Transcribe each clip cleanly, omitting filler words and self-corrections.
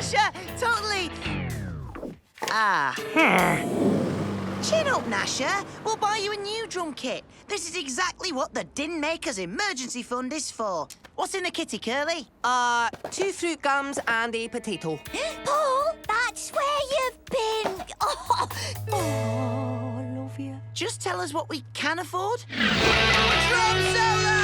Gnasher! Totally! Chin up, Gnasher. We'll buy you a new drum kit. This is exactly what the Din Maker's emergency fund is for. What's in the kitty, Curly? 2 fruit gums and a potato. Paul, that's where you've been. Oh, I love you. Just tell us what we can afford. Drum solo!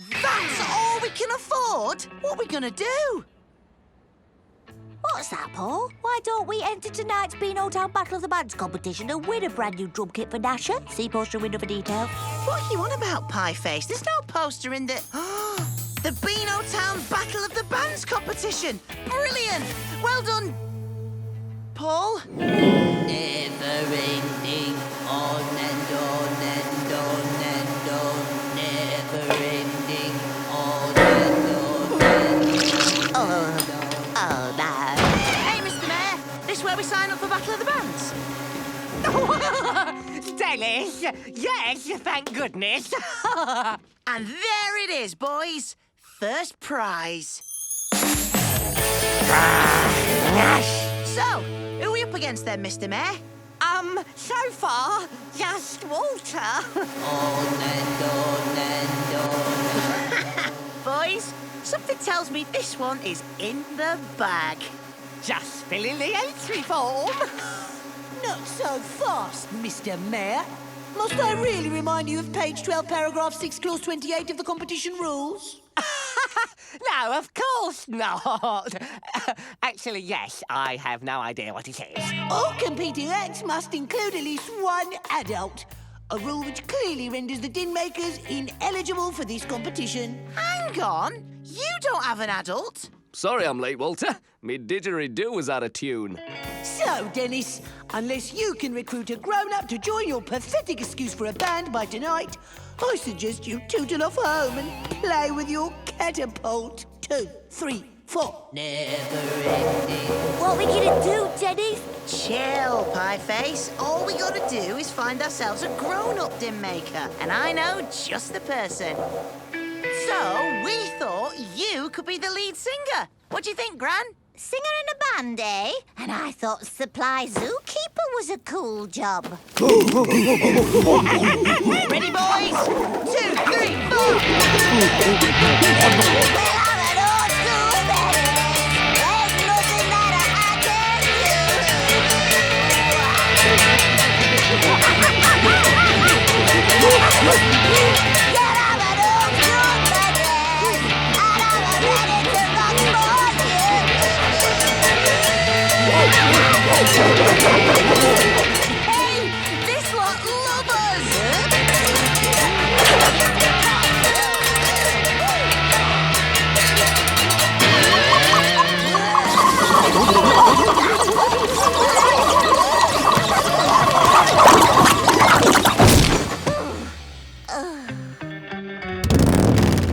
That's all we can afford? What are we gonna do? What's that, Paul? Why don't we enter tonight's Beano Town Battle of the Bands competition and win a brand new drum kit for Gnasher? See poster window for details. What are you on about, Pie Face? There's no poster in the... the Beano Town Battle of the Bands competition! Brilliant! Well done, Paul. Never ending, on and on and on and on, never ending, on and on and on. Oh, no. Hey, Mr. Mayor, this where we sign up for Battle of the Bands? Dennis! Yes, thank goodness. And there it is, boys. First prize. So, who are we up against then, Mr. Mayor? So far, just Walter. On and on and on. Boys, something tells me this one is in the bag. Just filling the entry form. Not so fast, Mr. Mayor. Must I really remind you of page 12, paragraph 6, clause 28 of the competition rules? No, of course not. Actually, yes, I have no idea what it is. All competing acts must include at least one adult. A rule which clearly renders the Din Makers ineligible for this competition. Hang on, you don't have an adult. Sorry I'm late, Walter. Me didgeridoo was out of tune. So, Dennis, unless you can recruit a grown-up to join your pathetic excuse for a band by tonight, I suggest you tootle off home and play with your catapult. 2, 3, 4. Never ending. What are we gonna do, Dennis? Chill, Pie Face. All we gotta do is find ourselves a grown-up Din Maker, and I know just the person. So, we thought you could be the lead singer. What do you think, Gran? Singer in a band, eh? And I thought supply zookeeper was a cool job. Ready, boys? 2, 3, 4. Hey, this lot love us!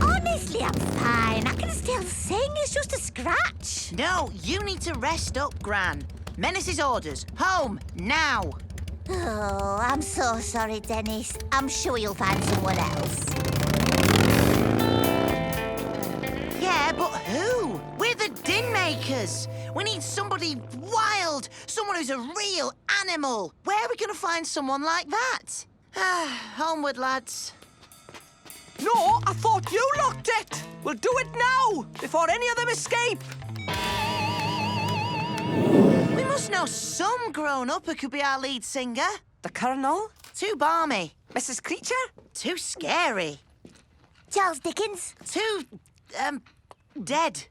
Honestly, I'm fine. I can still sing. It's just a scratch. No, you need to rest up, Gran. Menace's orders. Home, now. Oh, I'm so sorry, Dennis. I'm sure you'll find someone else. Yeah, but who? We're the Din Makers. We need somebody wild, someone who's a real animal. Where are we going to find someone like that? Homeward, lads. No, I thought you locked it. We'll do it now, before any of them escape. We must know some grown-up who could be our lead singer. The Colonel? Too balmy. Mrs. Creature? Too scary. Charles Dickens? Too, dead.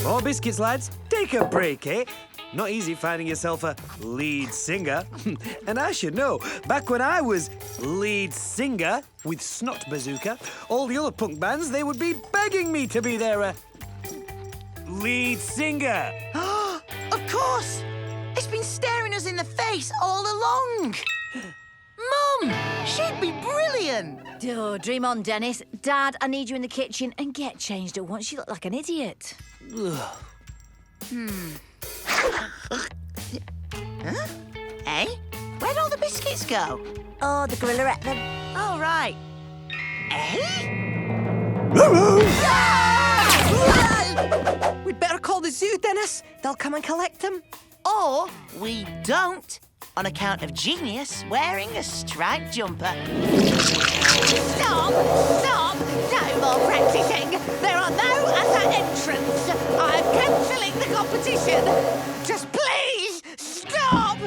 More biscuits, lads. Take a break, eh? Not easy finding yourself a lead singer. And I should know, back when I was lead singer with Snot Bazooka, all the other punk bands, they would be begging me to be their lead singer. Of course! It's been staring us in the face all along. Mum, she'd be brilliant. Oh, dream on, Dennis. Dad, I need you in the kitchen and get changed at once. You look like an idiot. Huh? Hey, where'd all the biscuits go? Oh, the gorilla ate them. All right. Eh? We'd better call the zoo, Dennis. They'll come and collect them. Or we don't, on account of Genius wearing a striped jumper. Stop! Stop! No more practicing. There are no other entrants. I'm cancelling the competition. Just please stop!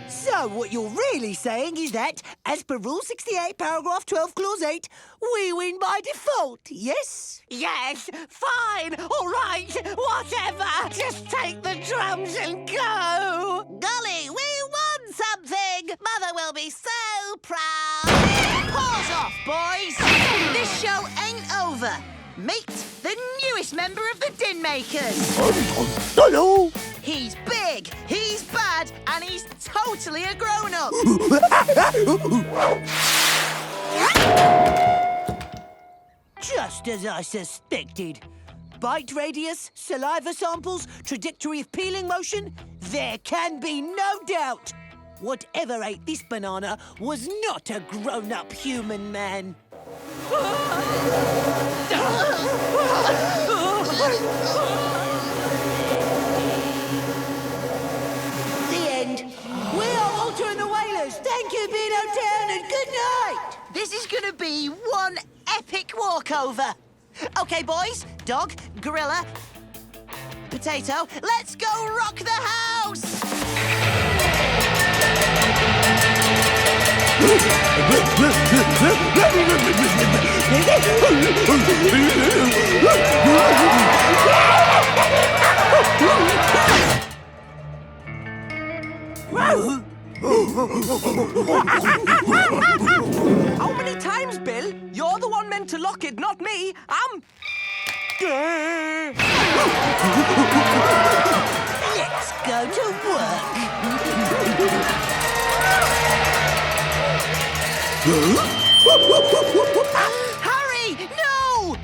So what you're really saying is that, as per Rule 68, Paragraph 12, Clause 8, we win by default, yes? Yes, fine, all right, whatever. Just take the drums and go. Golly, we won something! Mother will be so proud! Pause off, boys. This show ain't over. Meet the newest member of the Din Makers. Hello! He's big, he's bad, and he's totally a grown-up. Just as I suspected. Bite radius, saliva samples, trajectory of peeling motion. There can be no doubt. Whatever ate this banana was not a grown-up human man. The end. We are Walter and the Whalers. Thank you, Beano Town, and good night. This is gonna be one epic walkover. Okay, boys, dog, gorilla, potato, let's go rock the house! How many times, Bill? You're the one meant to lock it, not me. Let's go to work. Hurry! No!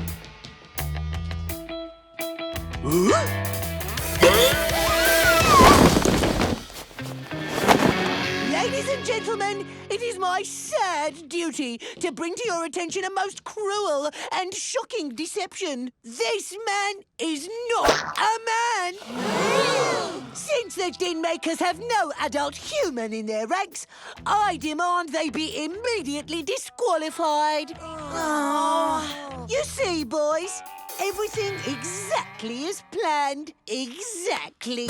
Ladies and gentlemen, it is my sad duty to bring to your attention a most cruel and shocking deception. This man is not a man! Since the Din Makers have no adult human in their ranks, I demand they be immediately disqualified. You see, boys, everything exactly as planned. Exactly.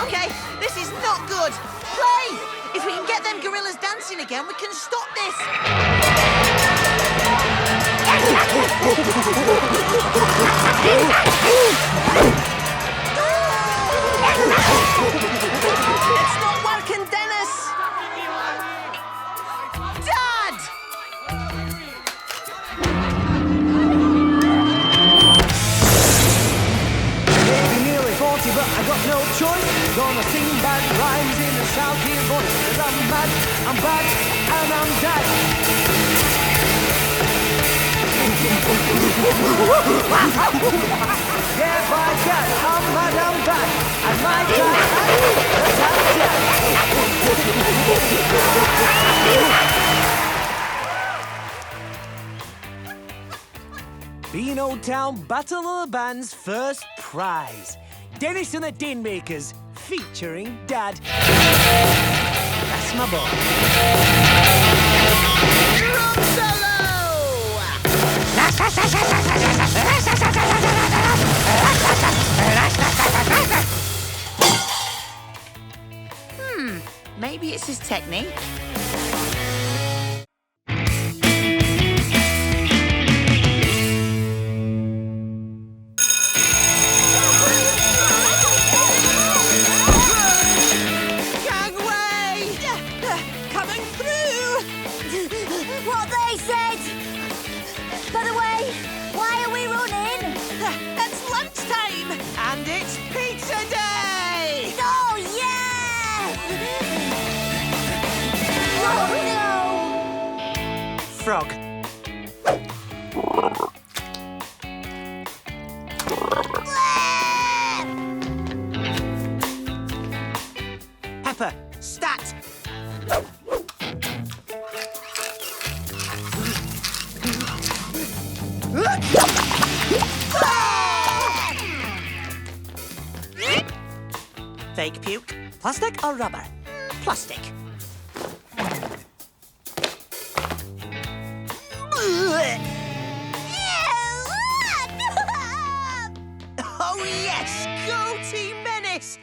Okay, this is not good. Play! If we can get them gorillas dancing again, we can stop this. It's not working, Dennis. Dad! Maybe nearly 40, but I got no choice. Gonna sing bad rhymes in a shouty voice. 'Cause I'm mad, I'm bad, and I'm dead. Yeah, by God, I'm mad, I'm bad. I might die, but I'm dead. Beano Town Battle of the Band's first prize. Dennis and the Din Makers, featuring Dad. That's my boy. Drum solo! Maybe it's his technique. Gangway! Coming through! What they said! By the way, why are we running? It's lunchtime! And it's pizza day! Oh, yeah! frog. Pepper, stat. Fake puke. Plastic or rubber? Plastic. Oh yes, go Team Menace!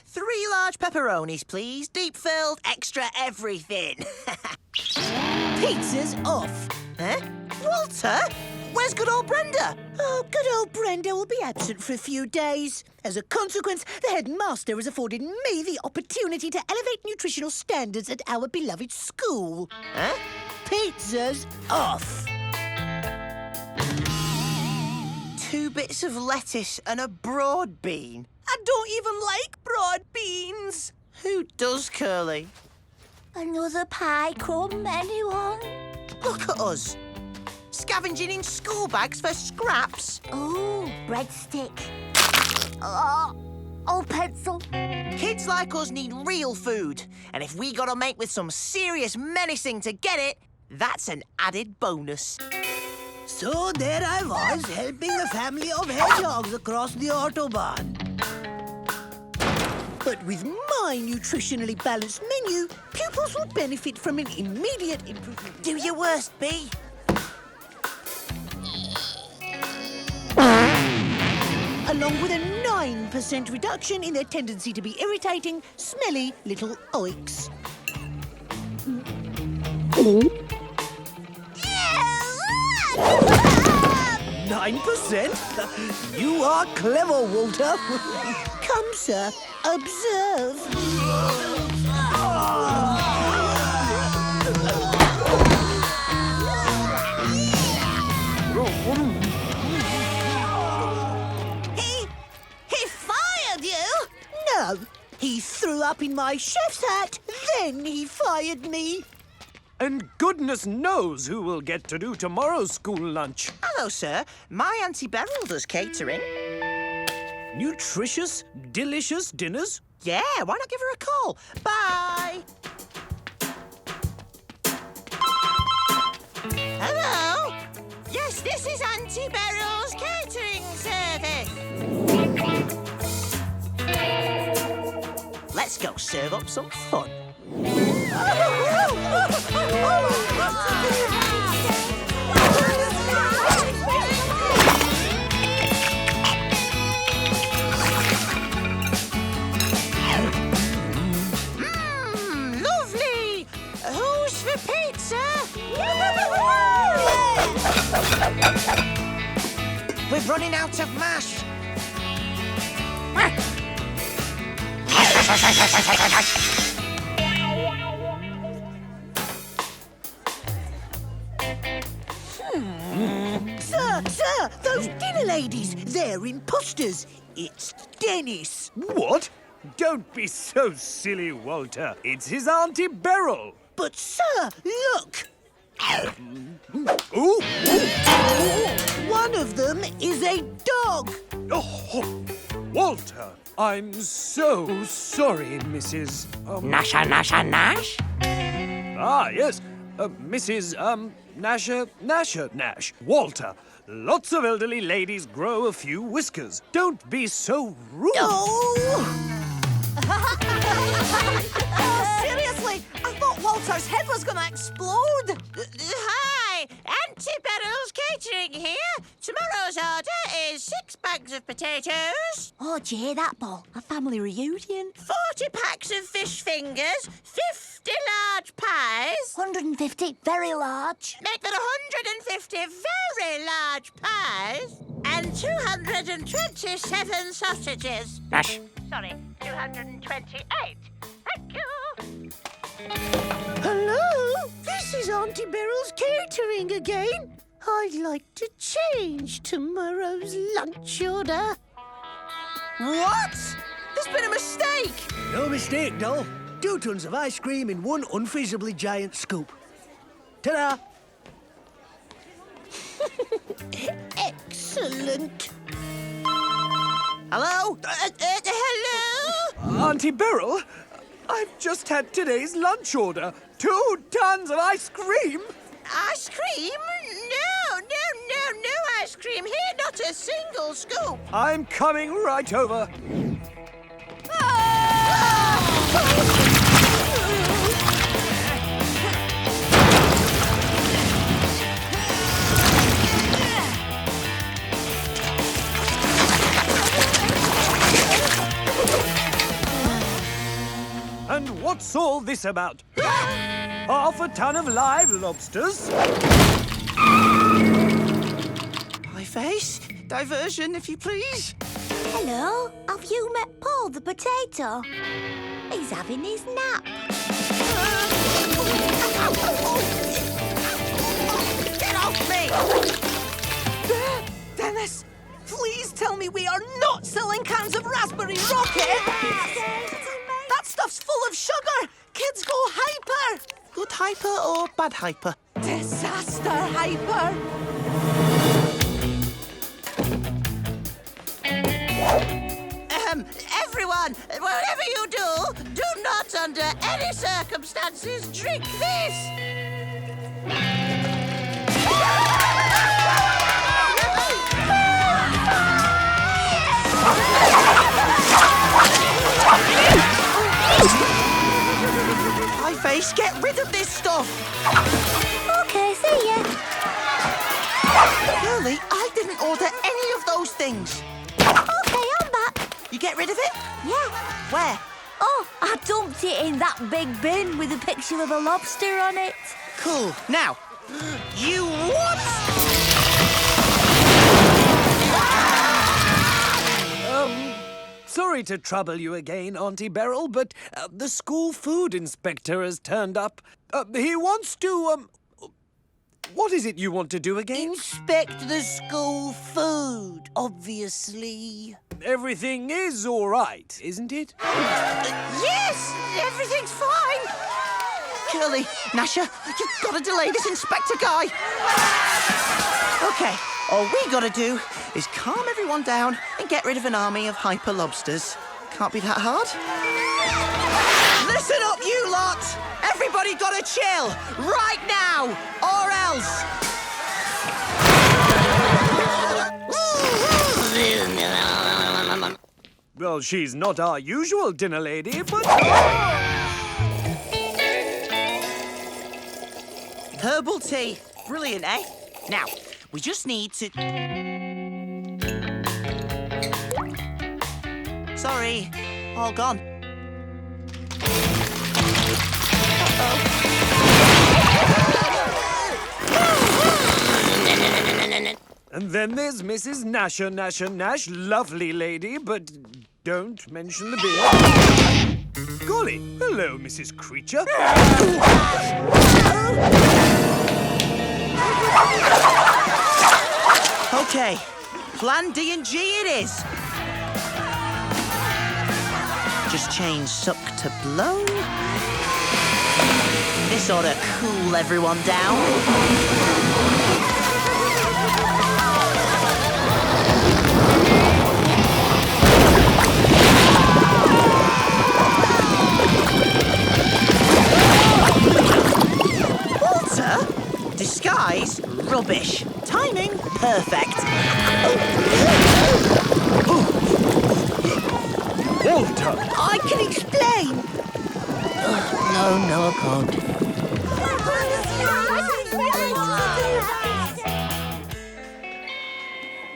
3 large pepperonis, please. Deep filled, extra everything. Pizza's off. Huh? Walter? Where's good old Brenda? Oh, good old Brenda will be absent for a few days. As a consequence, the headmaster has afforded me the opportunity to elevate nutritional standards at our beloved school. Huh? Pizza's off. 2 bits of lettuce and a broad bean. I don't even like broad beans. Who does, Curly? Another pie crumb, anyone? Look at us. Scavenging in school bags for scraps. Oh, breadstick. Oh, old pencil. Kids like us need real food. And if we gotta make with some serious menacing to get it, that's an added bonus. So there I was, helping a family of hedgehogs across the Autobahn. But with my nutritionally balanced menu, pupils will benefit from an immediate improvement. Do your worst, Bee. Along with a 9% reduction in their tendency to be irritating, smelly little oiks. 9%? You are clever, Walter. Come, sir, observe. He fired you? No, he threw up in my chef's hat, then he fired me. And goodness knows who will get to do tomorrow's school lunch. Hello, sir. My Auntie Beryl does catering. Nutritious, delicious dinners? Yeah, why not give her a call? Bye. Hello? Yes, this is Auntie Beryl's catering service. Let's go serve up some fun. Lovely! Who's for pizza? We're running out of mash. Sir, those dinner ladies, they're imposters. It's Dennis. What? Don't be so silly, Walter. It's his Auntie Beryl. But, sir, look. Ooh! One of them is a dog. Oh, Walter, I'm so sorry, Mrs. Gnasher, Gnasher, Gnash? Ah, yes, Mrs. Gnasher, Nash. Walter, lots of elderly ladies grow a few whiskers. Don't be so rude. Oh! Seriously, I thought Walter's head was going to explode. Hi, Auntie Beryl's catering here. Tomorrow's order is 6 bags of potatoes, Oh, do you hear that, Paul? A family reunion. 40 packs of fish fingers, 50 large pies. 150, very large. Make that 150 very large pies and 227 sausages. Gnash. Sorry, 228. Thank you. Hello? This is Auntie Beryl's catering again. I'd like to change tomorrow's lunch order. What? There's been a mistake. No mistake, doll. 2 tons of ice cream in 1 unfeasibly giant scoop. Ta-da! Excellent. Hello? Hello? Auntie Beryl, I've just had today's lunch order. 2 tons of ice cream. Ice cream? No ice cream here, not a single scoop. I'm coming right over. And what's all this about? Half a ton of live lobsters? Pie face, diversion, if you please. Hello, have you met Paul the potato? He's having his nap. Get off me! Dennis, please tell me we are not selling cans of raspberry rocket. That stuff's full of sugar. Kids go hyper. Good hyper or bad hyper? Disaster hyper. Everyone, whatever you do not under any circumstances drink this! Pie face, get rid of this stuff! Okay, see ya. Curly, I didn't order any of those things. Okay, I'm back. You get rid of it? Yeah. Where? Oh, I dumped it in that big bin with a picture of a lobster on it. Cool. Now, you what? Sorry to trouble you again, Auntie Beryl, but the school food inspector has turned up. He wants to, what is it you want to do again? Inspect the school food, obviously. Everything is all right, isn't it? Yes, everything's fine. Curly, Gnasher, you've got to delay this inspector guy. Okay, all we got to do is calm everyone down and get rid of an army of hyper lobsters. Can't be that hard. Listen up, you lot! Everybody got to chill right now, or else. Well, she's not our usual dinner lady, but... Herbal tea. Brilliant, eh? Now, we just need to... Sorry, all gone. And then there's Mrs. Gnasher, lovely lady, but don't mention the beer. Golly, hello, Mrs. Creature. Okay, plan D and G it is. Just change suck to blow. This ought to cool everyone down. Disguise? Rubbish. Timing? Perfect. Walter! I can explain. No, I can't.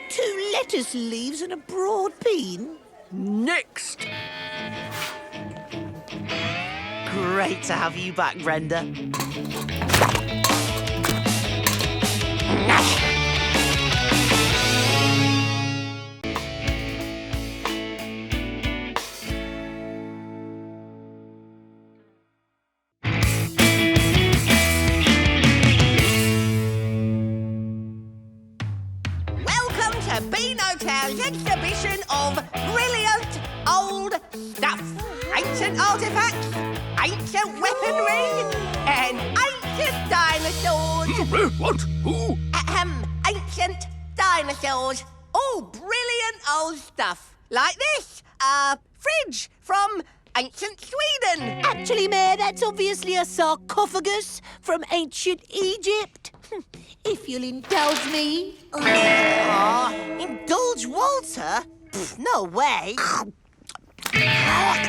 2 lettuce leaves and a broad bean. Next! Great to have you back, Brenda. Welcome to Bean Hotel's exhibition of brilliant old stuff. Ancient artifacts, ancient weaponry, and ancient dinosaurs. What? Who? Ancient ancient dinosaurs. All brilliant old stuff. Like this, a fridge from ancient Sweden. Actually, Mayor, that's obviously a sarcophagus from ancient Egypt. If you'll indulge me. Aw, indulge Walter? Pff, no way. As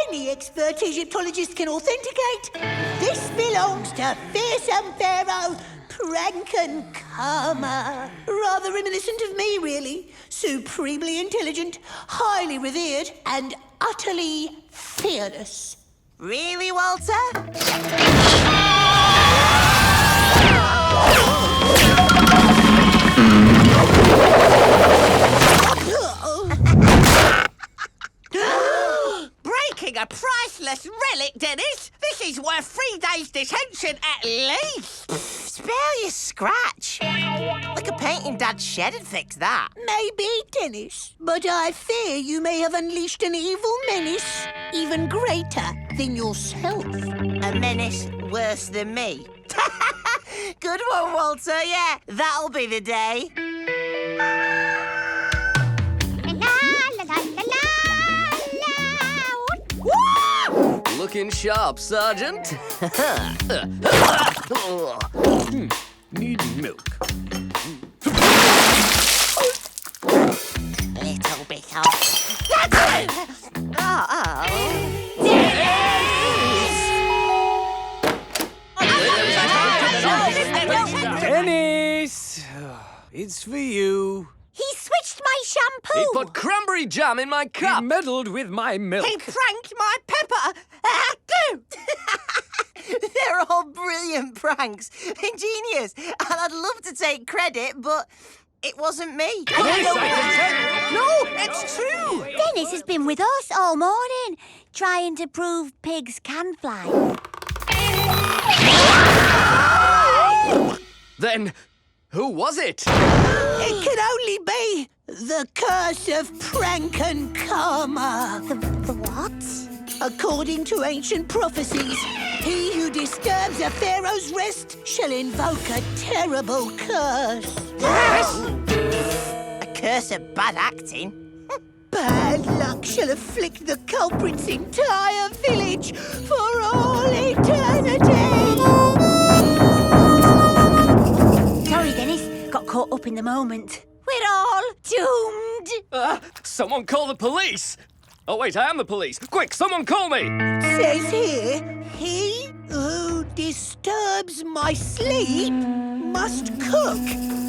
any expert Egyptologist can authenticate, this belongs to fearsome pharaoh Pranken-Kama. Rather reminiscent of me, really. Supremely intelligent, highly revered, and utterly fearless. Really, Walter? Breaking a priceless relic, Dennis. This is worth 3 days detention at least. Spare your scratch. Like a paint in Dad's shed would fix that. Maybe, Dennis, but I fear you may have unleashed an evil menace even greater than yourself. A menace worse than me. Good one, Walter. Yeah, that'll be the day. Looking sharp, Sergeant. Need milk. Little bit of... Dennis! It's for you. He switched my shampoo. He put cranberry jam in my He cup. meddled with my milk. He pranked my pepper. They're all brilliant pranks. Ingenious. And I'd love to take credit, but it wasn't me. No, it's true. Dennis has been with us all morning, trying to prove pigs can fly. Then, who was it? It could only be the curse of Pranken-Kama. The what? According to ancient prophecies, he who disturbs a pharaoh's rest shall invoke a terrible curse. A curse of bad acting. Bad luck shall afflict the culprit's entire village for all eternity. Sorry, Dennis. Got caught up in the moment. We're all doomed. Someone call the police. Oh, wait, I am the police. Quick, someone call me. Says here, he who disturbs my sleep must cook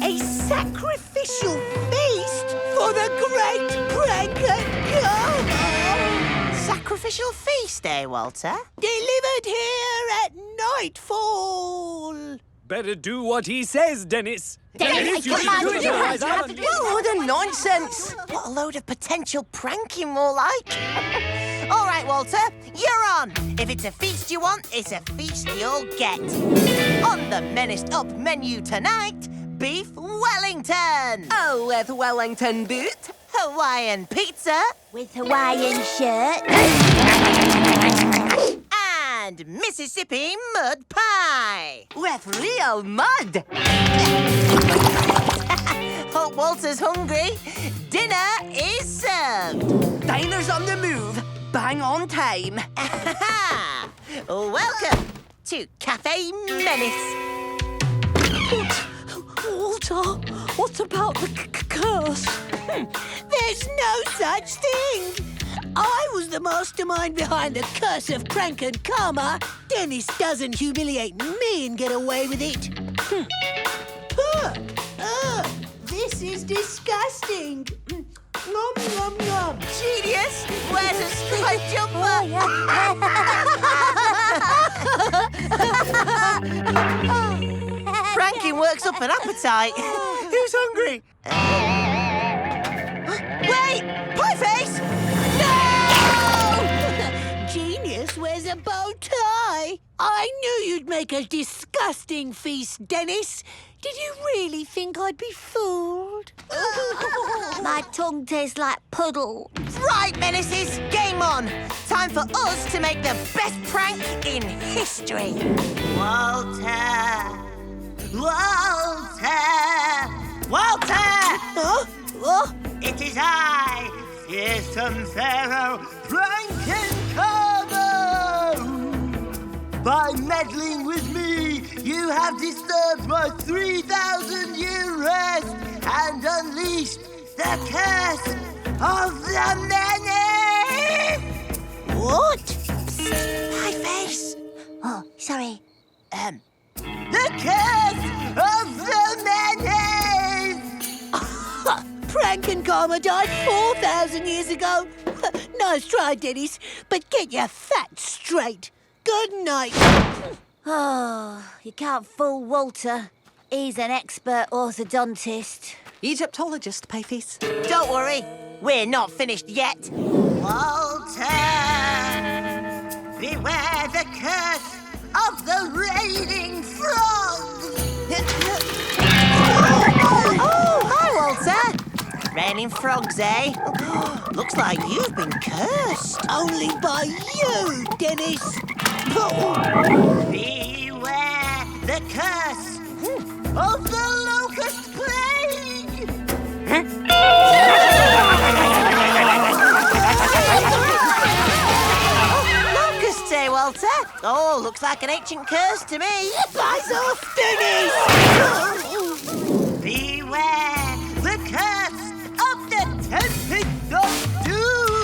a sacrificial feast for the great Pranken-Kama. Sacrificial feast, eh, Walter? Delivered here at nightfall. Better do what he says, Dennis. Dennis, you come on, should do it. you have to do it. Oh, the nonsense! What a load of potential pranking, more like. All right, Walter, you're on. If it's a feast you want, it's a feast you'll get. On the menaced up menu tonight, beef Wellington. Oh, with Wellington boot. Hawaiian pizza. With Hawaiian shirt. And Mississippi mud pie. With real mud. Hope Walter's hungry. Dinner is served. Diners on the move. Bang on time. Welcome to Cafe Menace. Walter, what about the curse? There's no such thing. I was the mastermind behind the curse of Pranken-Kama. Dennis doesn't humiliate me and get away with it. This is disgusting. Nom, nom, nom. Genius! Where's a striped jumper? Pranking works up an appetite. Who's hungry? Wait! Pie face! Genius wears a bow tie. I knew you'd make a disgusting feast, Dennis. Did you really think I'd be fooled? My tongue tastes like puddle. Right, Menaces, game on. Time for us to make the best prank in history. Walter! Walter! Walter! Huh? What? It is I, fearsome Pharaoh Frankencarbo! By meddling with me, you have disturbed my 3,000-year rest and unleashed the curse of the many! What? My face! Oh, sorry. The curse of the many! Frankenkarma died 4,000 years ago. Nice try, Dennis, but get your facts straight. Good night. Oh, you can't fool Walter. He's an expert orthodontist. Egyptologist, Payface. Don't worry, we're not finished yet. Walter, beware the curse of the raining frogs. Oh, hi, Walter. Raining frogs, eh? Looks like you've been cursed. Only by you, Dennis. Beware the curse of the locust plague. Locusts, eh, Walter? Oh, looks like an ancient curse to me. Buzz off, Dennis! Beware the curse of the Tempest of Doom.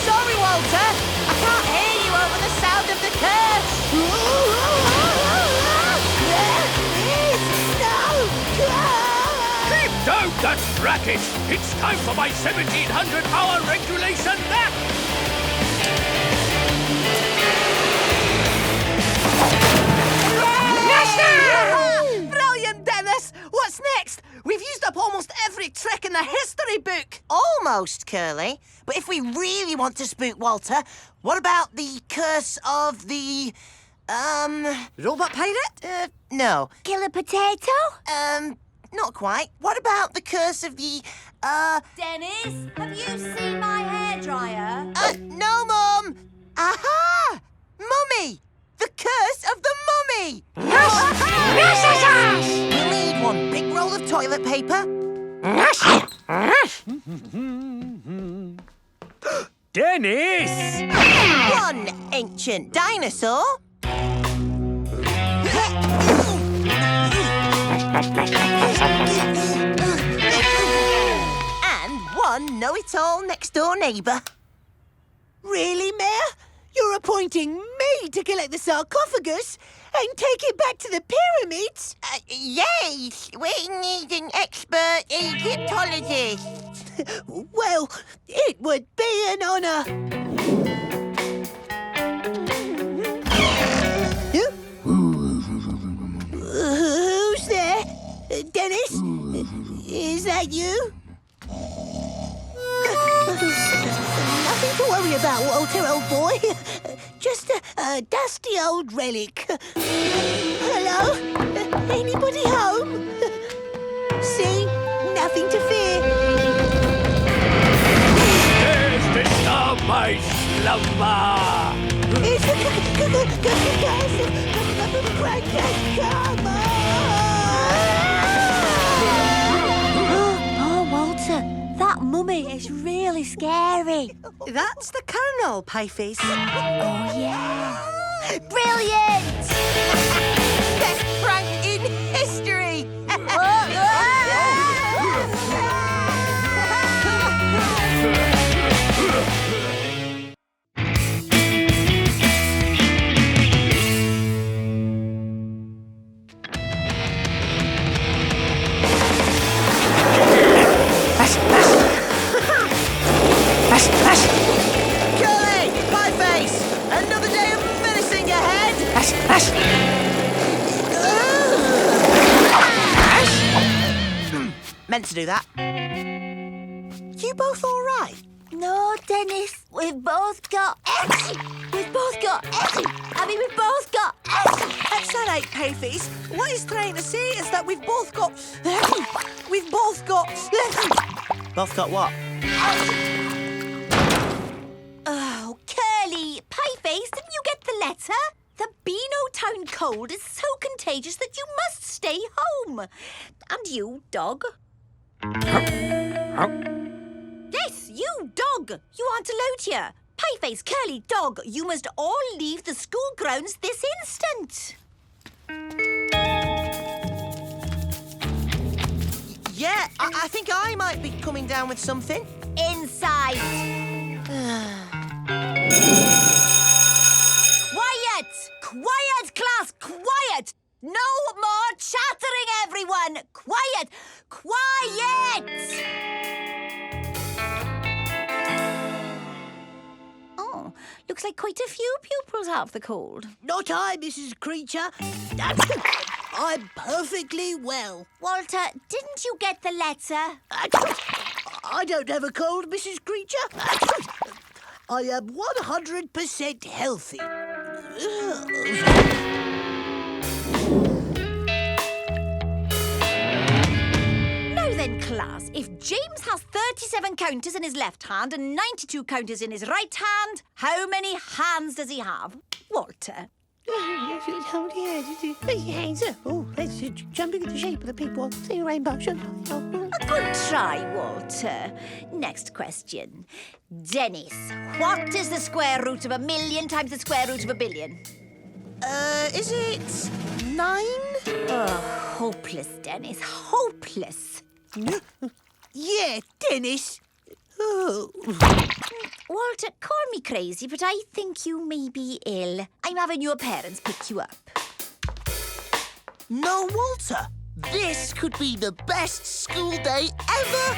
Sorry, Walter. I can't hear you over the sound of the curse. Keep down that racket! It's time for my 1700-hour regulation nap! Brilliant, Dennis! What's next? We've used up almost every trick in the history book. Almost, Curly. But if we really want to spook Walter, what about the curse of the, Robot pirate? no. Kill a potato? Not quite. What about the curse of the, Dennis, have you seen my hairdryer? no, Mum! Aha! Mummy! The curse of the mummy! We'll need one big roll of toilet paper. Dennis! One ancient dinosaur. And one know-it-all next-door neighbour. Really, Mayor? You're appointing me to collect the sarcophagus and take it back to the pyramids? Yes, we need an expert Egyptologist. Well, it would be an honour. Who's there? Dennis? Is that you? Nothing to worry about, Walter, old boy. Just a dusty old relic. Hello? Anybody home? See? Nothing to fear. Disturb my slumber! It's the curse of Frankenkarma! Oh, Walter, that mummy is really scary. That's the Colonel, Pieface. Oh, yeah. Brilliant! Best prank in history. Curly, Meant to do that. You both all right? No, Dennis, we've both got... We've both got... we've both got... That's all right, Pieface. What he's trying to say is that we've both got... We've both got... Both got what? Oh, Curly, Pieface, didn't you get the letter? The Beano Town cold is so contagious that you must stay home. And you, dog. Yes, you, dog. You aren't allowed here. Pieface, Curly, dog, you must all leave the school grounds this instant. Yeah, I think I might be coming down with something. Inside. Quiet! Quiet, class! Quiet! No more chattering, everyone! Quiet! Quiet! Oh, looks like quite a few pupils have the cold. Not I, Mrs. Creature. I'm perfectly well. Walter, didn't you get the letter? I don't have a cold, Mrs. Creature. I am 100% healthy. Now then, class, if James has 37 counters in his left hand and 92 counters in his right hand, how many hands does he have? Walter. Oh, that's jumping in the shape of the people. See a rainbow, shouldn't I? A good try, Walter. Next question. Dennis, what is the square root of 1,000,000 times the square root of 1,000,000,000? Is it 9? Oh, hopeless, Dennis, hopeless. Yeah, Dennis. Oh. Walter, call me crazy, but I think you may be ill. I'm having your parents pick you up. No, Walter. This could be the best school day ever.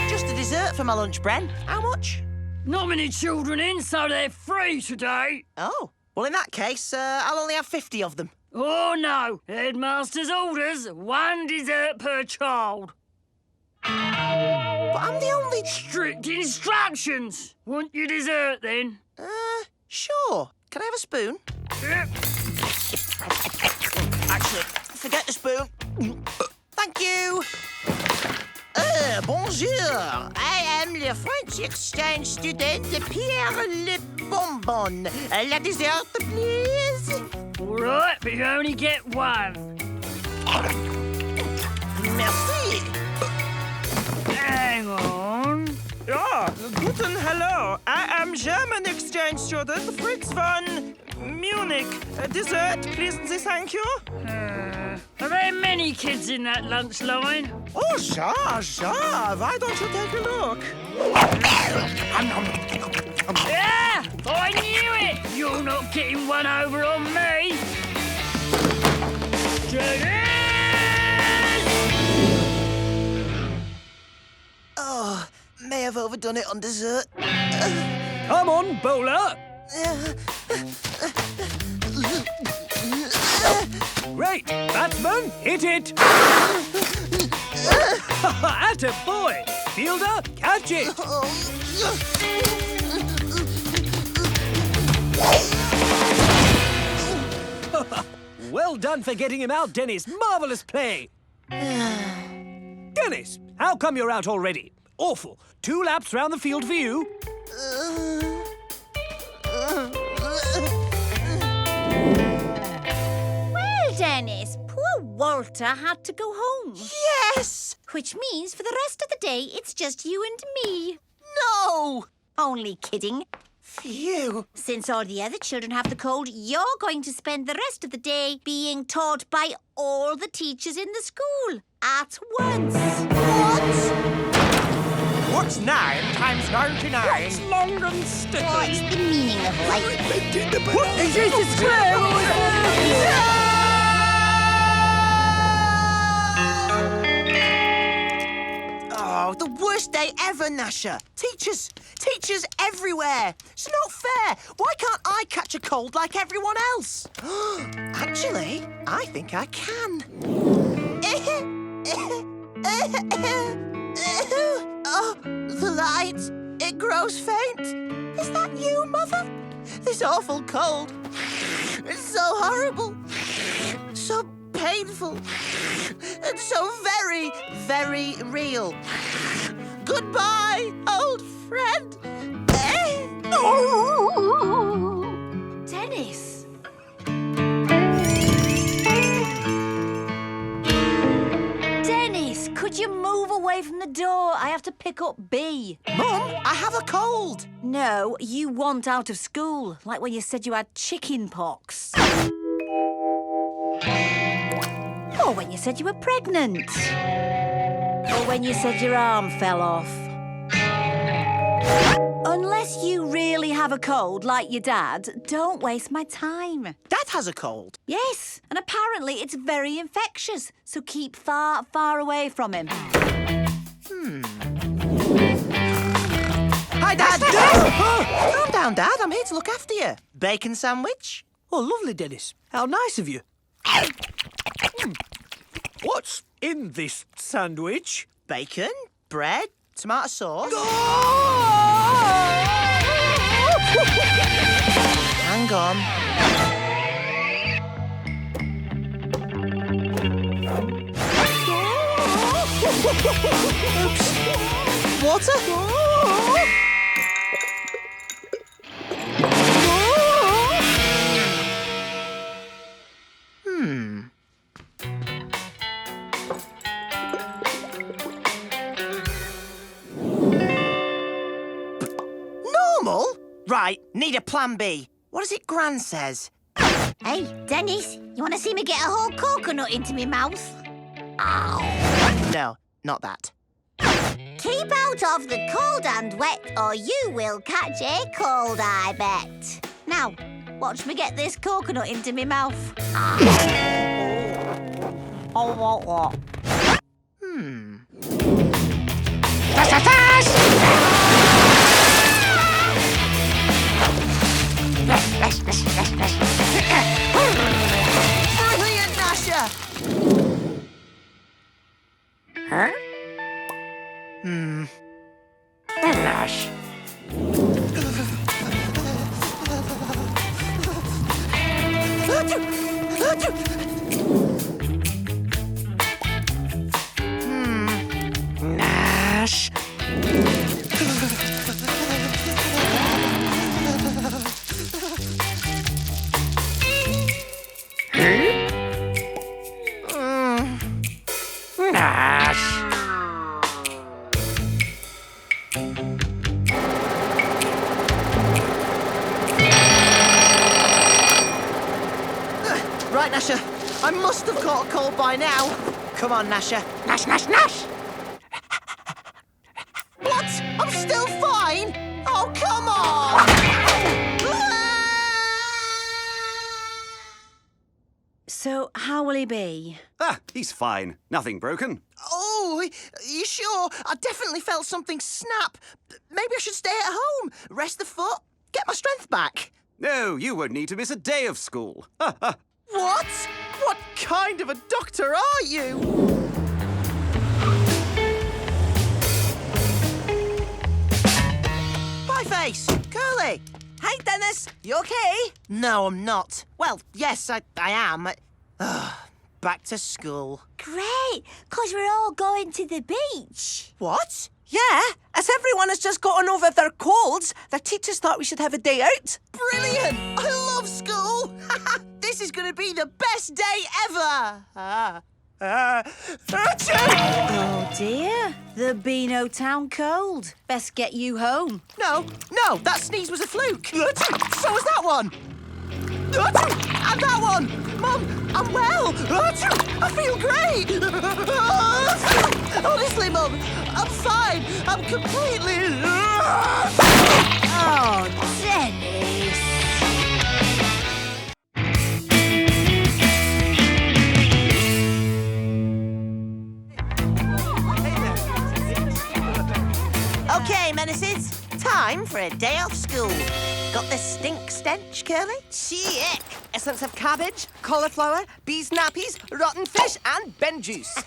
Just a dessert for my lunch, Bren. How much? Not many children in, so they're free today. Oh, well, in that case, I'll only have 50 of them. Oh, no. Headmaster's orders, 1 dessert per child. But I'm the only... Strict instructions. Want your dessert, then? Sure. Can I have a spoon? Yep. Actually, forget the spoon. Thank you. Bonjour. I am le French exchange student Pierre Le Bonbon. La dessert, please. All right, but you only get 1. Merci. Hang on. Ja, guten Hallo. I am German exchange student Fritz von Munich. Dessert, please, thank you. Are there many kids in that lunch line? Oh, sure. Why don't you take a look? Yeah, I knew it. You're not getting one over on me. Oh, may have overdone it on dessert. Come on, bowler. Great. Batsman, hit it. Atta boy. Fielder, catch it. Well done for getting him out, Dennis. Marvellous play. Dennis, how come you're out already? Awful. 2 laps round the field for you. Well, Dennis, poor Walter had to go home. Yes. Which means for the rest of the day, it's just you and me. No. Only kidding. Phew. Since all the other children have the cold, you're going to spend the rest of the day being taught by all the teachers in the school at once. What? What's 9 times 99? It's long and sticky. What's the meaning of life? Is this a square or Oh, the worst day ever, Gnasher. Teachers everywhere. It's not fair. Why can't I catch a cold like everyone else? Actually, I think I can. Oh, the light. It grows faint. Is that you, Mother? This awful cold. It's so horrible. So painful. And so very, very real. Goodbye, old friend. Dennis! Dennis, could you move away from the door? I have to pick up B. Mum, I have a cold. No, you want out of school, like when you said you had chicken pox. Or when you said you were pregnant. Or when you said your arm fell off. Unless you really have a cold, like your dad, don't waste my time. Dad has a cold. Yes, and apparently it's very infectious, so keep far, far away from him. Hi, Dad. Calm down, Dad. I'm here to look after you. Bacon sandwich? Oh, lovely, Dennis. How nice of you. What's in this sandwich? Bacon, bread, tomato sauce. Hang on. Oops. Water? Normal? Right, need a plan B. What is it Gran says? Hey, Dennis, you want to see me get a whole coconut into me mouth? No, not that. Keep out of the cold and wet, or you will catch a cold, I bet. Now, watch me get this coconut into me mouth. Oh, what? Brilliant, Gnasher! Huh? Gnash. Gnash. Gnash. Right, Gnasher. I must have caught a cold by now. Come on, Gnasher. Gnash, gnash, gnash. What? I'm still fine? Oh, come on! So, how will he be? Ah, he's fine. Nothing broken. Oh, you sure? I definitely felt something snap. Maybe I should stay at home, rest the foot, get my strength back. No, you won't need to miss a day of school. Ha ha. What? What kind of a doctor are you? Pie face, Curly. Hey, Dennis, you okay? No, I'm not. Well, yes, I am. Back to school. Great, 'cause we're all going to the beach. What? Yeah, as everyone has just gotten over their colds, their teachers thought we should have a day out. Brilliant! I love school! This is going to be the best day ever! Oh dear, the Beano Town cold. Best get you home. No, that sneeze was a fluke. So was that one. And that one. Mum, I'm well. I feel great. Honestly, Mum, I'm fine. I'm completely... Oh, Dennis. OK, Menaces, time for a day off school. Got the stink stench, Curly? Chick! Essence of cabbage, cauliflower, bees' nappies, rotten fish, and ben juice. A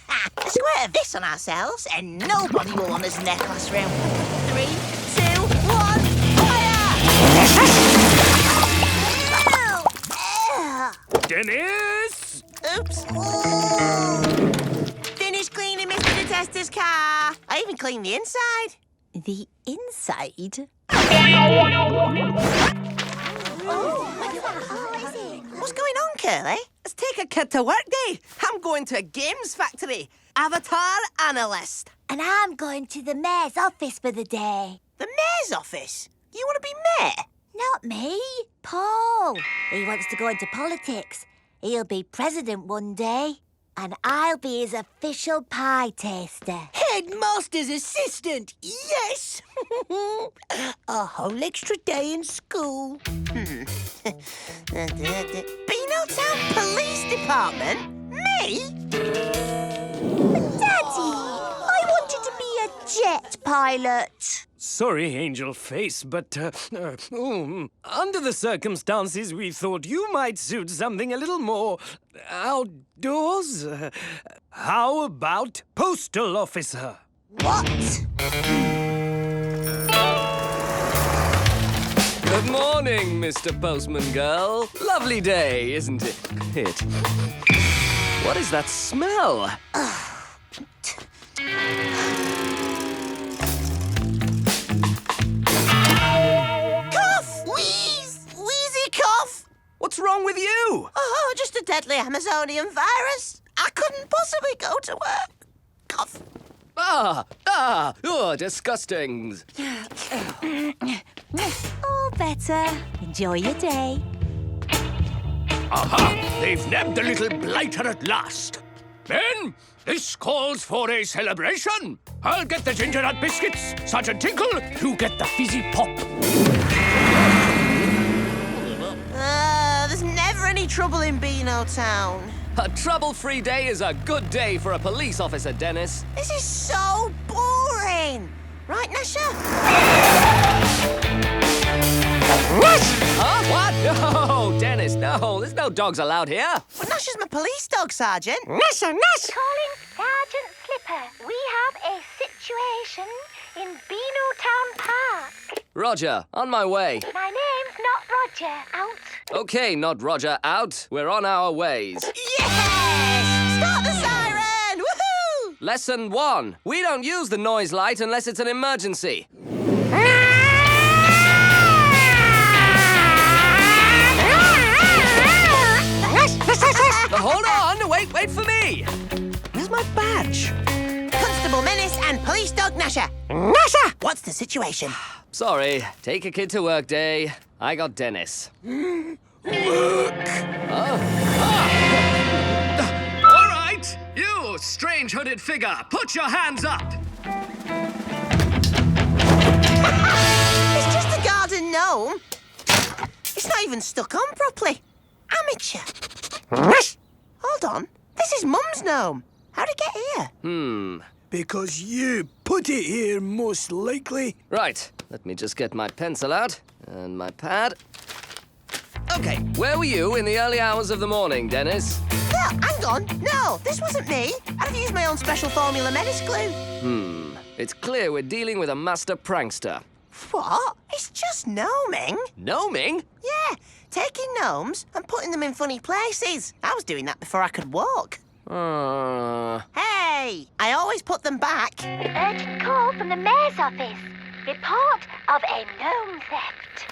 squirt of this on ourselves, and nobody will want us in their classroom. 3, 2, 1, fire! Dennis! Oops. Finished cleaning Mr. Detester's car. I even cleaned the inside. The inside? What's going on, Curly? Let's take a kid to work day. I'm going to a games factory. Avatar analyst. And I'm going to the mayor's office for the day. The mayor's office? You want to be mayor? Not me, Paul. He wants to go into politics. He'll be president one day. And I'll be his official pie taster. Headmaster's assistant, yes! A whole extra day in school. Beanotown Police Department? Me? Daddy, I wanted to be a jet pilot. Sorry, Angel Face, but under the circumstances, we thought you might suit something a little more outdoors. How about postal officer? What? Good morning, Mr. Postman Girl. Lovely day, isn't it? What is that smell? Wheezy cough. What's wrong with you? Oh, just a deadly Amazonian virus. I couldn't possibly go to work. Cough. Oh, disgusting. All better. Enjoy your day. Aha! They've nabbed the little blighter at last. Ben, this calls for a celebration. I'll get the ginger nut biscuits. Sergeant Tinkle, you get the fizzy pop. There's never any trouble in Beanotown. A trouble-free day is a good day for a police officer, Dennis. This is so boring. Right, Gnasher? Huh? What? No, Dennis, no. There's no dogs allowed here. Well, Gnasher's my police dog, Sergeant. Gnasher, Gnash! Calling Sergeant Slipper. We have a situation in Beanotown Park. Roger, on my way. My name's not Roger. Out. Okay, not Roger, out. We're on our ways. Yes! Start the siren! Woohoo! Lesson 1. We don't use the noise light unless it's an emergency. Hold on! Wait for me! Where's my badge? Constable Menace and Police Dog Gnasher. Gnasher! What's the situation? Sorry, take a kid to work day. I got Dennis. All right, you strange hooded figure, put your hands up. It's just a garden gnome. It's not even stuck on properly. Amateur. Hold on. This is Mum's gnome. How'd it get here? Because you put it here, most likely. Right, let me just get my pencil out and my pad. Okay, where were you in the early hours of the morning, Dennis? No, hang on. No, this wasn't me. I've used my own special formula Menace glue. It's clear we're dealing with a master prankster. What? It's just gnoming. Gnoming? Yeah, taking gnomes and putting them in funny places. I was doing that before I could walk. Hey, I always put them back. Urgent call from the mayor's office. Report of a gnome theft.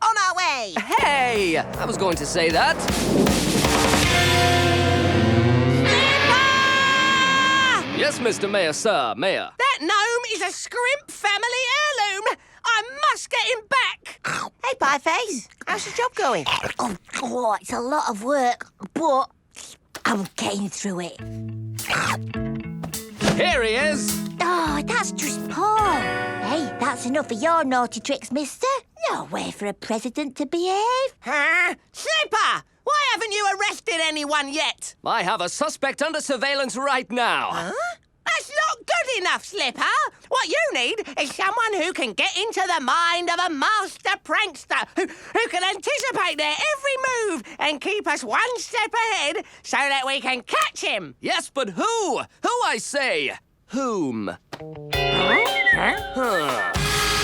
On our way. Hey! I was going to say that. Yes, Mr. Mayor, sir, Mayor. That gnome is a scrimp family heirloom. I must get him back. Hey, Pieface, how's your job going? Oh, it's a lot of work, but I'm getting through it. Here he is. Oh, that's just Paul. Hey, that's enough of your naughty tricks, mister. No way for a president to behave. Huh? Slipper, why haven't you arrested anyone yet? I have a suspect under surveillance right now. That's not good enough, Slipper. What you need is someone who can get into the mind of a master prankster, who can anticipate their every move and keep us one step ahead so that we can catch him. Yes, but who? Who, I say? Whom?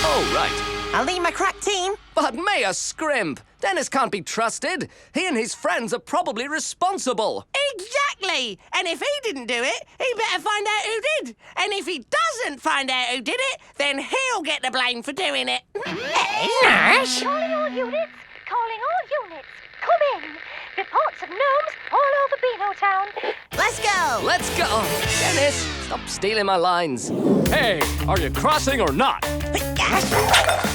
Oh, right. I'll lead my crack team. But Mayor Scrimp, Dennis can't be trusted. He and his friends are probably responsible. Exactly. And if he didn't do it, he better find out who did. And if he doesn't find out who did it, then he'll get the blame for doing it. Hey, Nash! Calling all units. Calling all units. Come in. Reports of gnomes all over Beano Town. Let's go. Let's go. Dennis, stop stealing my lines. Hey, are you crossing or not?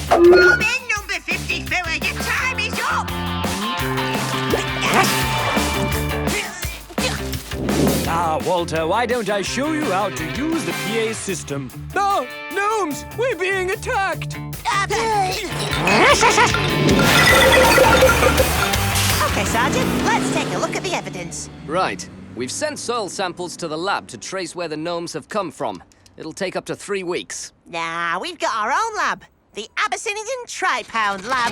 Come in, number 54. Your time is up. Ah, Walter, why don't I show you how to use the PA system? No, Gnomes, we're being attacked. Okay, Sergeant, let's take a look at the evidence. Right. We've sent soil samples to the lab to trace where the gnomes have come from. It'll take up to 3 weeks. Nah, we've got our own lab. The Abyssinian Tripehound lab.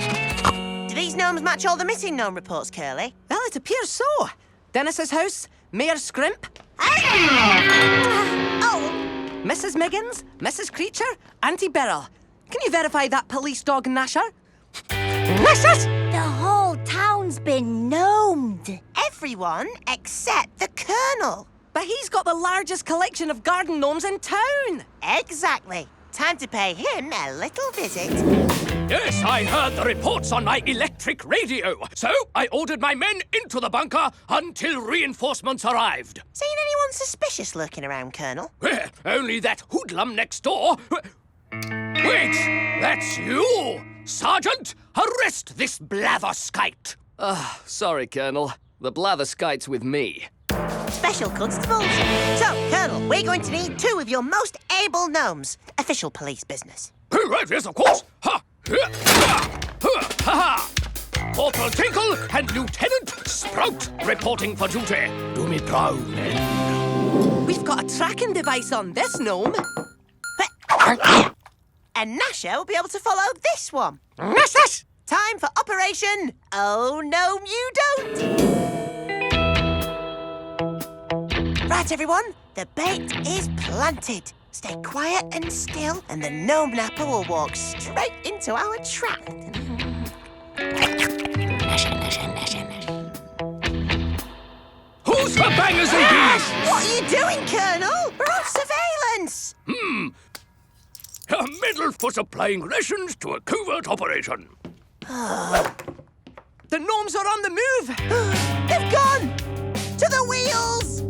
Do these gnomes match all the missing gnome reports, Curly? Well, it appears so. Dennis's house, Mayor Scrimp. Oh! Mrs. Miggins, Mrs. Creature, Auntie Beryl. Can you verify that police dog, Gnasher? Gnasher! The whole town's been gnomed. Everyone except the Colonel. But he's got the largest collection of garden gnomes in town. Exactly. Time to pay him a little visit. Yes, I heard the reports on my electric radio. So I ordered my men into the bunker until reinforcements arrived. Seen anyone suspicious lurking around, Colonel? Only that hoodlum next door. Wait, that's you? Sergeant, arrest this blatherskite. Sorry, Colonel. The blatherskite's with me. Special constables. So, Colonel, we're going to need 2 of your most able gnomes. Official police business. Right, yes, of course. Ha! Ha! Corporal Tinkle and Lieutenant Sprout reporting for duty. Do me proud, men. We've got a tracking device on this gnome. And Gnasher will be able to follow this one. Gnasher! Time for Operation Oh Gnome You Don't. Right, everyone, the bait is planted. Stay quiet and still, and the gnome napper will walk straight into our trap. Who's the bangers in these? What are you doing, Colonel? We're on surveillance. A middle for supplying rations to a covert operation. The gnomes are on the move. They've gone! To the wheels!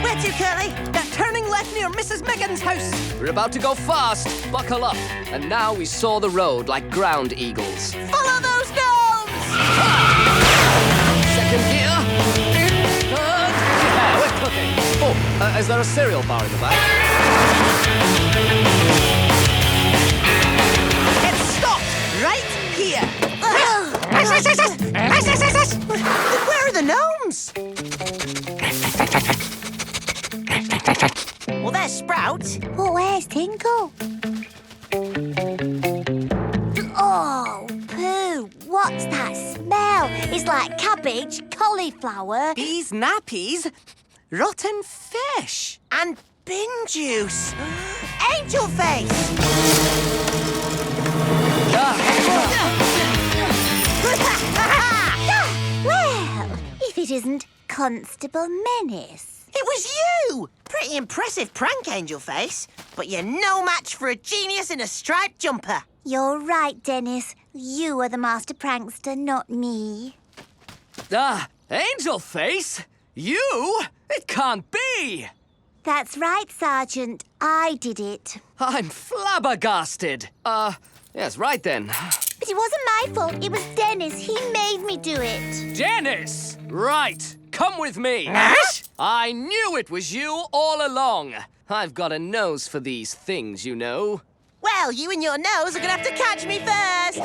Where to, Curly? They're turning left near Mrs. Miggins' house. We're about to go fast. Buckle up. And now we saw the road like ground eagles. Follow those gnomes! Second gear. Third. Yeah, we're cooking. Oh, is there a cereal bar in the back? It stopped right here. Where are the gnomes? Well, there's Sprout. But where's Tinkle? Oh, poo. What's that smell? It's like cabbage, cauliflower. These nappies, rotten fish. And bin juice. Angel face. Well, if it isn't Constable Menace. It was you! Pretty impressive prank, Angel Face. But you're no match for a genius in a striped jumper. You're right, Dennis. You are the master prankster, not me. Angel Face? You? It can't be! That's right, Sergeant. I did it. I'm flabbergasted. Yes, right then. But it wasn't my fault. It was Dennis. He made me do it. Dennis! Right. Come with me. Nash? I knew it was you all along. I've got a nose for these things, you know. Well, you and your nose are gonna have to catch me first.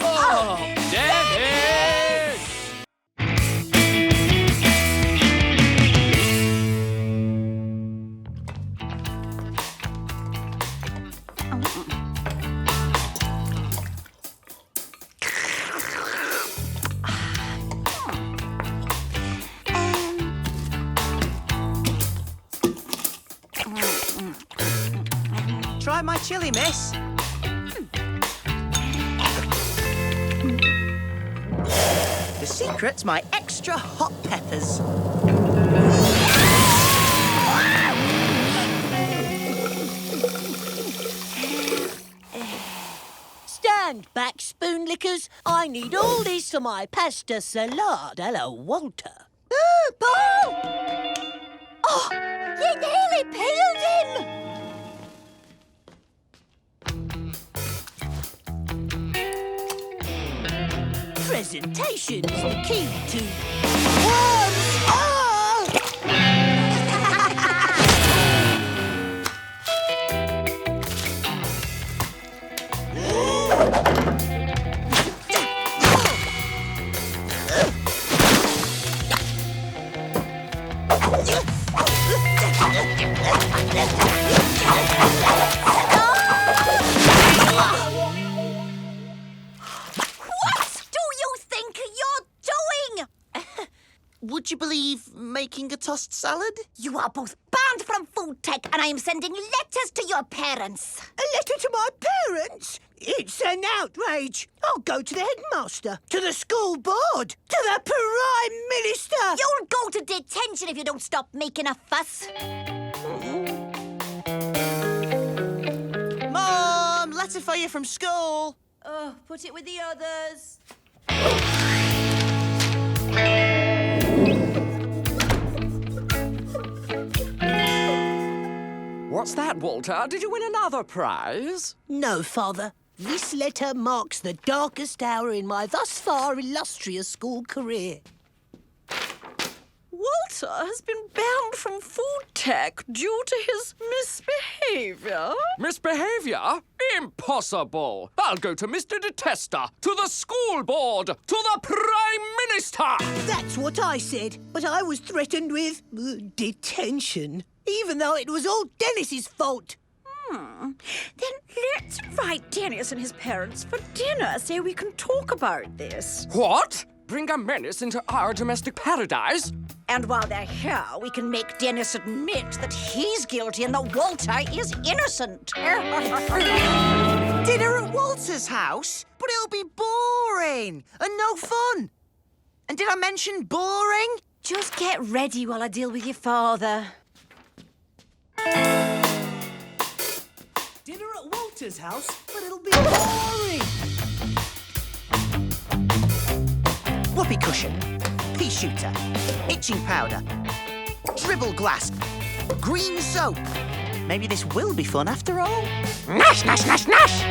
Oh, Dennis! like my chili, miss? The secret's my extra hot peppers. Stand back, spoon lickers. I need all this for my pasta salad. Hello, Walter. Paul! Oh, you nearly peeled him! Presentation's the key to worms. Oh! Would you believe making a tossed salad? You are both banned from food tech, and I am sending letters to your parents. A letter to my parents? It's an outrage. I'll go to the headmaster, to the school board, to the Prime Minister. You'll go to detention if you don't stop making a fuss. Mom, letter for you from school. Oh, put it with the others. What's that, Walter? Did you win another prize? No, Father. This letter marks the darkest hour in my thus far illustrious school career. Walter has been banned from food tech due to his misbehaviour. Misbehaviour? Impossible! I'll go to Mr. Detester, to the school board, to the Prime Minister! That's what I said, but I was threatened with detention, even though it was all Dennis's fault. Then let's invite Dennis and his parents for dinner so we can talk about this. What? Bring a menace into our domestic paradise? And while they're here, we can make Dennis admit that he's guilty and that Walter is innocent. Dinner at Walter's house? But it'll be boring and no fun. And did I mention boring? Just get ready while I deal with your father. Dinner at Walter's house, but it'll be boring. Whoopee cushion, pea shooter, itching powder, dribble glass, green soap. Maybe this will be fun after all. Gnash, gnash, gnash, gnash!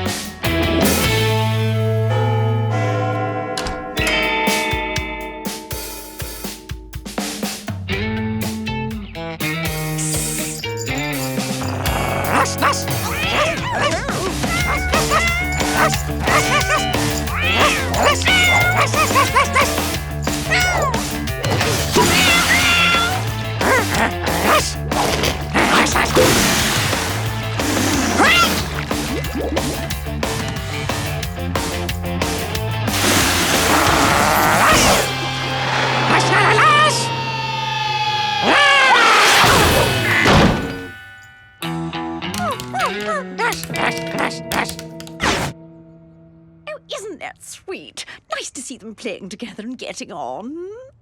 Isn't that sweet? Nice to see them playing together and getting on.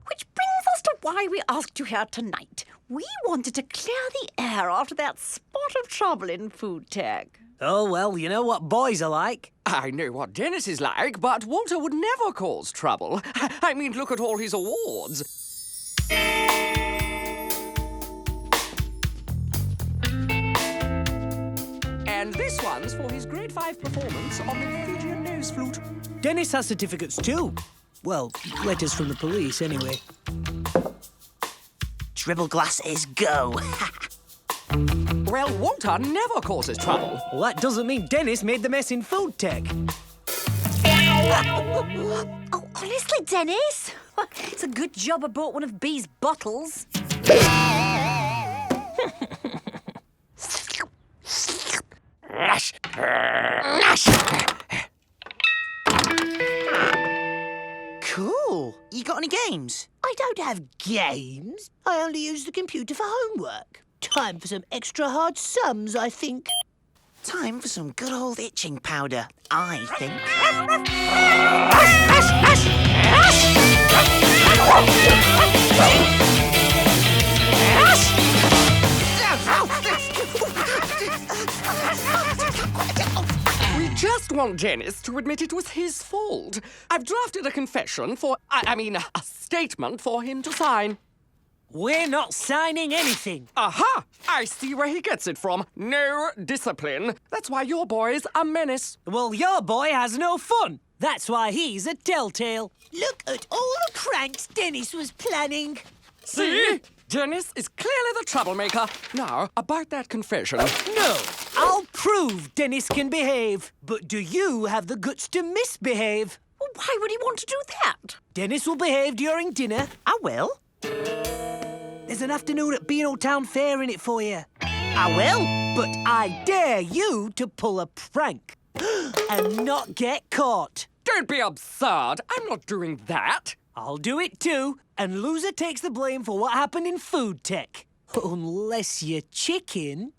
Which brings us to why we asked you here tonight. We wanted to clear the air after that spot of trouble in food tech. Oh, well, you know what boys are like. I know what Dennis is like, but Walter would never cause trouble. I mean, look at all his awards. And this one's for his grade 5 performance on the Fijian nose flute. Dennis has certificates too. Well, letters from the police, anyway. Dribble glasses, go. Well, Walter never causes trouble. Well, that doesn't mean Dennis made the mess in food tech. Oh, honestly, Dennis? It's a good job I bought one of Bee's bottles. Cool. You got any games? I don't have games. I only use the computer for homework. Time for some extra hard sums, I think. Time for some good old itching powder, I think. We just want Dennis to admit it was his fault. I've drafted a confession for... I mean, a statement for him to sign. We're not signing anything. Aha! I see where he gets it from. No discipline. That's why your boy's a menace. Well, your boy has no fun. That's why he's a telltale. Look at all the pranks Dennis was planning. See? Dennis is clearly the troublemaker. Now, about that confession. No, I'll prove Dennis can behave. But do you have the guts to misbehave? Well, why would he want to do that? Dennis will behave during dinner. I will. There's an afternoon at Beano Town Fair in it for you. I will. But I dare you to pull a prank and not get caught. Don't be absurd. I'm not doing that. I'll do it too, and loser takes the blame for what happened in food tech. Unless you're chicken.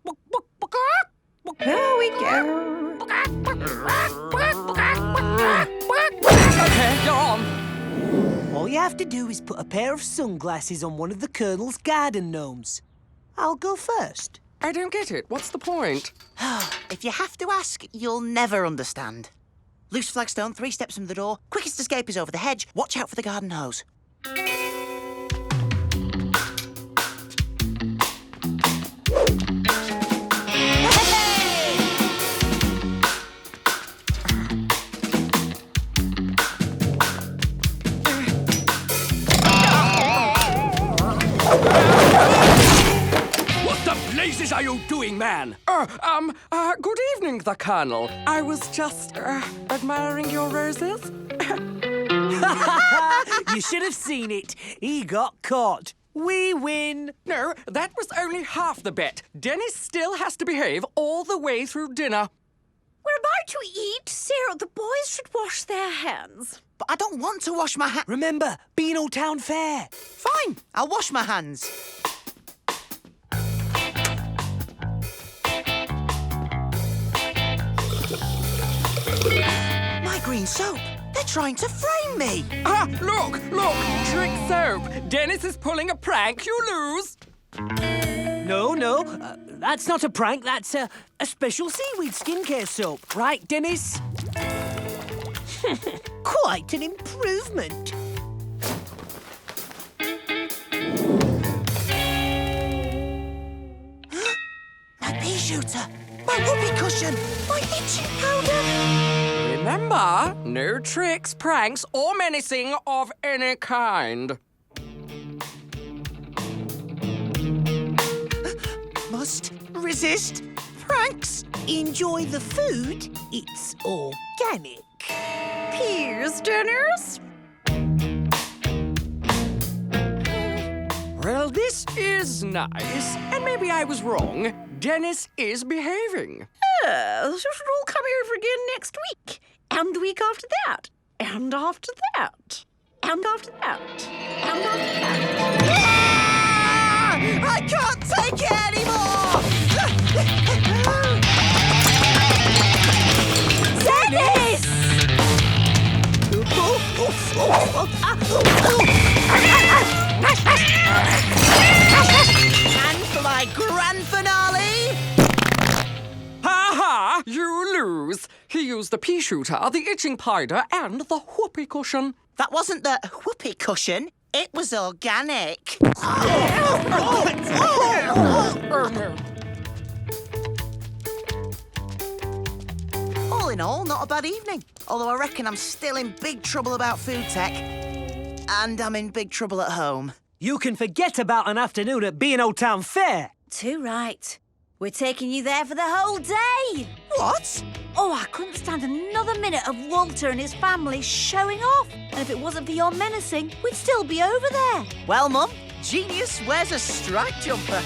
Here we go. Okay, go on. All you have to do is put a pair of sunglasses on one of the Colonel's garden gnomes. I'll go first. I don't get it. What's the point? If you have to ask, you'll never understand. Loose flagstone, 3 steps from the door. Quickest escape is over the hedge. Watch out for the garden hose. What the blazes are you doing, man? Good evening, the Colonel. I was just, admiring your roses. You should have seen it. He got caught. We win. No, that was only half the bet. Dennis still has to behave all the way through dinner. We're about to eat. Sarah, the boys should wash their hands. But I don't want to wash my hands. Remember, Beano Town Fair. Fine, I'll wash my hands. My green soap. They're trying to frame me. Ah, look, trick soap. Dennis is pulling a prank. You lose. No, that's not a prank. That's a special seaweed skincare soap. Right, Dennis? Quite an improvement. My pea shooter. My whoopee cushion. My itching powder. Remember, no tricks, pranks, or menacing of any kind. Must resist pranks. Enjoy the food. It's organic. Peas, Dennis? Well, this is nice, and maybe I was wrong. Dennis is behaving. Yes, you should all come over again next week. And the week after that. And after that. And after that. And after that. I can't take it anymore! Dennis! And for my grand finale... Ha! You lose. He used the pea shooter, the itching powder, and the whoopee cushion. That wasn't the whoopee cushion. It was organic. All in all, not a bad evening. Although I reckon I'm still in big trouble about food tech. And I'm in big trouble at home. You can forget about an afternoon at Beano Town Fair. Too right. We're taking you there for the whole day. What? Oh, I couldn't stand another minute of Walter and his family showing off. And if it wasn't for your menacing, we'd still be over there. Well, Mum, genius wears a striped jumper.